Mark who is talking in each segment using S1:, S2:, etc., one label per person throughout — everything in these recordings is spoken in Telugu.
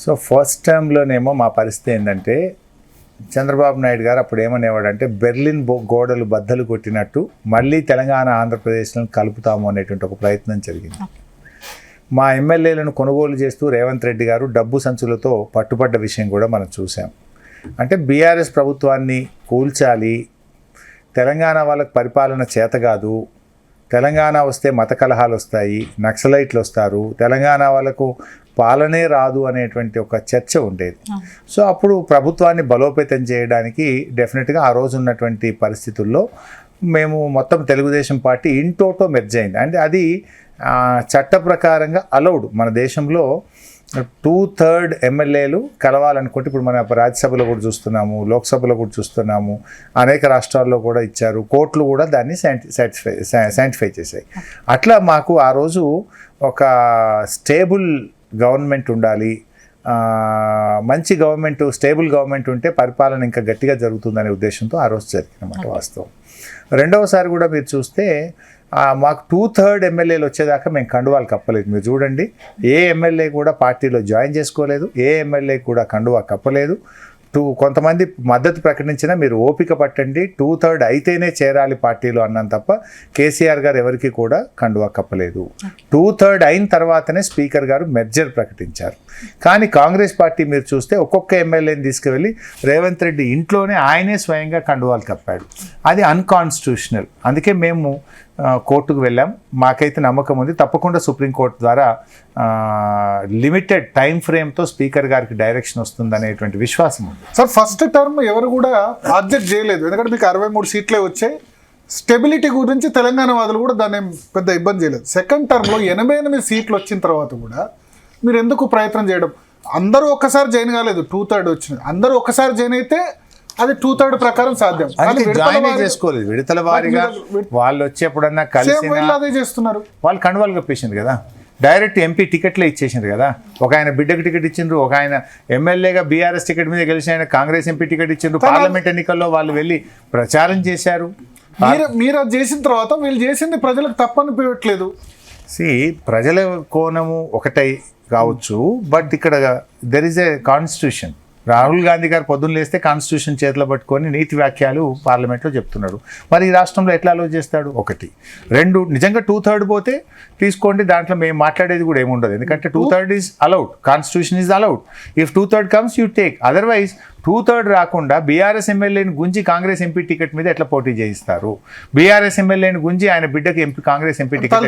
S1: సో ఫస్ట్ టైంలోనేమో మా పరిస్థితి ఏంటంటే చంద్రబాబు నాయుడు గారు అప్పుడు ఏమనేవాడంటే బెర్లిన్ గోడలు బద్దలు కొట్టినట్టు మళ్ళీ తెలంగాణ ఆంధ్రప్రదేశ్లను కలుపుతాము అనేటువంటి ఒక ప్రయత్నం జరిగింది. మా ఎమ్మెల్యేలను కొనుగోలు చేస్తూ రేవంత్ రెడ్డి గారు డబ్బు సంచులతో పట్టుబడ్డ విషయం కూడా మనం చూసాం. అంటే బీఆర్ఎస్ ప్రభుత్వాన్ని కూల్చాలి, తెలంగాణ వాళ్ళకి పరిపాలన చేత కాదు, తెలంగాణ వస్తే మత కలహాలు వస్తాయి, నక్సలైట్లు వస్తారు, తెలంగాణ వాళ్ళకు పాలనే రాదు అనేటువంటి ఒక చర్చ ఉండేది. సో అప్పుడు ప్రభుత్వాన్ని బలోపేతం చేయడానికి డెఫినెట్గా ఆ రోజు ఉన్నటువంటి పరిస్థితుల్లో మేము మొత్తం తెలుగుదేశం పార్టీ ఇంటోటో మెర్జ్ అయింది. అంటే అది చట్ట ప్రకారంగా అలౌడ్. మన దేశంలో 2/3 ఎమ్మెల్యేలు కలవాలనుకుంటే ఇప్పుడు మన రాజ్యసభలో కూడా చూస్తున్నాము, లోక్సభలో కూడా చూస్తున్నాము, అనేక రాష్ట్రాల్లో కూడా ఇచ్చారు, కోర్టులు కూడా దాన్ని శాంటిఫై చేశాయి. అట్లా మాకు ఆ రోజు ఒక స్టేబుల్ గవర్నమెంట్ ఉండాలి, మంచి గవర్నమెంట్, స్టేబుల్ గవర్నమెంట్ ఉంటే పరిపాలన ఇంకా గట్టిగా జరుగుతుందనే ఉద్దేశంతో ఆ రోజు జరిగినమాట వాస్తవం. రెండవసారి కూడా మీరు చూస్తే మాకు 2/3 ఎమ్మెల్యేలు వచ్చేదాకా మేము కండువాలు కప్పలేదు. మీరు చూడండి, ఏ ఎమ్మెల్యే కూడా పార్టీలో జాయిన్ చేసుకోలేదు, ఏ ఎమ్మెల్యే కూడా కండువా కప్పలేదు. కొంతమంది మద్దతు ప్రకటించినా మీరు ఓపిక పట్టండి, 2/3 అయితేనే చేరాలి పార్టీలో అన్నాను తప్ప కేసీఆర్ గారు ఎవరికి కూడా కండువా కప్పలేదు. 2/3 అయిన తర్వాతనే స్పీకర్ గారు మెర్జర్ ప్రకటించారు. కానీ కాంగ్రెస్ పార్టీ మీరు చూస్తే ఒక్కొక్క ఎమ్మెల్యేని తీసుకువెళ్ళి రేవంత్ రెడ్డి ఇంట్లోనే ఆయనే స్వయంగా కండువాలు కప్పాడు. అది అన్కాన్స్టిట్యూషనల్. అందుకే మేము కోర్టుకు వెళ్ళాం. మాకైతే నమ్మకం ఉంది, తప్పకుండా సుప్రీంకోర్టు ద్వారా లిమిటెడ్ టైం ఫ్రేమ్తో స్పీకర్ గారికి డైరెక్షన్ వస్తుందనేటువంటి విశ్వాసం ఉంది.
S2: సార్, ఫస్ట్ టర్మ్ ఎవరు కూడా ఆబ్జెక్ట్ చేయలేదు, ఎందుకంటే మీకు 63 సీట్లే వచ్చాయి. స్టెబిలిటీ గురించి తెలంగాణ వాదులు కూడా దాన్ని పెద్ద ఇబ్బంది చేయలేదు. సెకండ్ టర్మ్లో 88 సీట్లు వచ్చిన తర్వాత కూడా మీరు ఎందుకు ప్రయత్నం చేయడం? అందరూ ఒక్కసారి జాయిన్ కాలేదు, 2/3 వచ్చింది. అందరూ ఒక్కసారి జాయిన్ అయితే అది 2/3 ప్రకారం సాధ్యం.
S1: చేసుకోలేదు, విడతల వారిగా వాళ్ళు వచ్చేప్పుడన్నా కలిసి
S2: అదే చేస్తున్నారు.
S1: వాళ్ళు కండువాలు కప్పేసింది కదా, డైరెక్ట్ ఎంపీ టికెట్లే ఇచ్చేసింది కదా. ఒక ఆయన బిడ్డకు టికెట్ ఇచ్చిండ్రు, ఒక ఆయన ఎమ్మెల్యేగా బీఆర్ఎస్ టికెట్ మీద గెలిచిన ఆయన కాంగ్రెస్ ఎంపీ టికెట్ ఇచ్చిండ్రు. పార్లమెంట్ ఎన్నికల్లో వాళ్ళు వెళ్ళి ప్రచారం చేశారు.
S2: మీరు అది చేసిన తర్వాత వీళ్ళు చేసింది ప్రజలకు తప్పనిపించట్లేదు.
S1: ప్రజల కోణము ఒకటై కావచ్చు, బట్ ఇక్కడ there is a constitution. Rahul Gandhi గారు పొద్దున్న లేస్తే కాన్స్టిట్యూషన్ చేతిలో పట్టుకొని నీతి వ్యాఖ్యలు పార్లమెంట్లో చెప్తున్నాడు. మరి ఈ రాష్ట్రంలో ఎట్లా అలో చేస్తాడు? 1, 2 నిజంగా 2/3 పోతే తీసుకోండి, దాంట్లో మేము మాట్లాడేది కూడా ఏముండదు. ఎందుకంటే 2/3 is allowed, constitution is allowed. If 2/3 comes you take, otherwise 2/3 రాకుండా బీఆర్ఎస్ ఎమ్మెల్యేని గుంజి కాంగ్రెస్ ఎంపీ టికెట్ మీద ఎట్లా పోటీ చేయిస్తారు? బీఆర్ఎస్ ఎమ్మెల్యేని గుంజి ఆయన బిడ్డకి కాంగ్రెస్ ఎంపీ టికెట్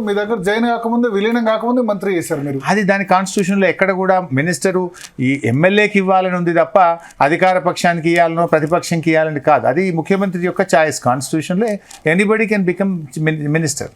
S2: మీ దగ్గర జాయిన్ కాకముందే, విలీనం కాకముందే మంత్రి చేశారు మీరు.
S1: అది దాని కాన్స్టిట్యూషన్లో ఎక్కడ కూడా మినిస్టరు ఈ ఎమ్మెల్యేకి ఇవ్వాలని ఉంది తప్ప అధికార పక్షానికి ఇవ్వాలనో ప్రతిపక్షంకి ఇవ్వాలని కాదు. అది ముఖ్యమంత్రి యొక్క చాయిస్. కాన్స్టిట్యూషన్లో ఎనీబడి కెన్ బికమ్ మినిస్టర్.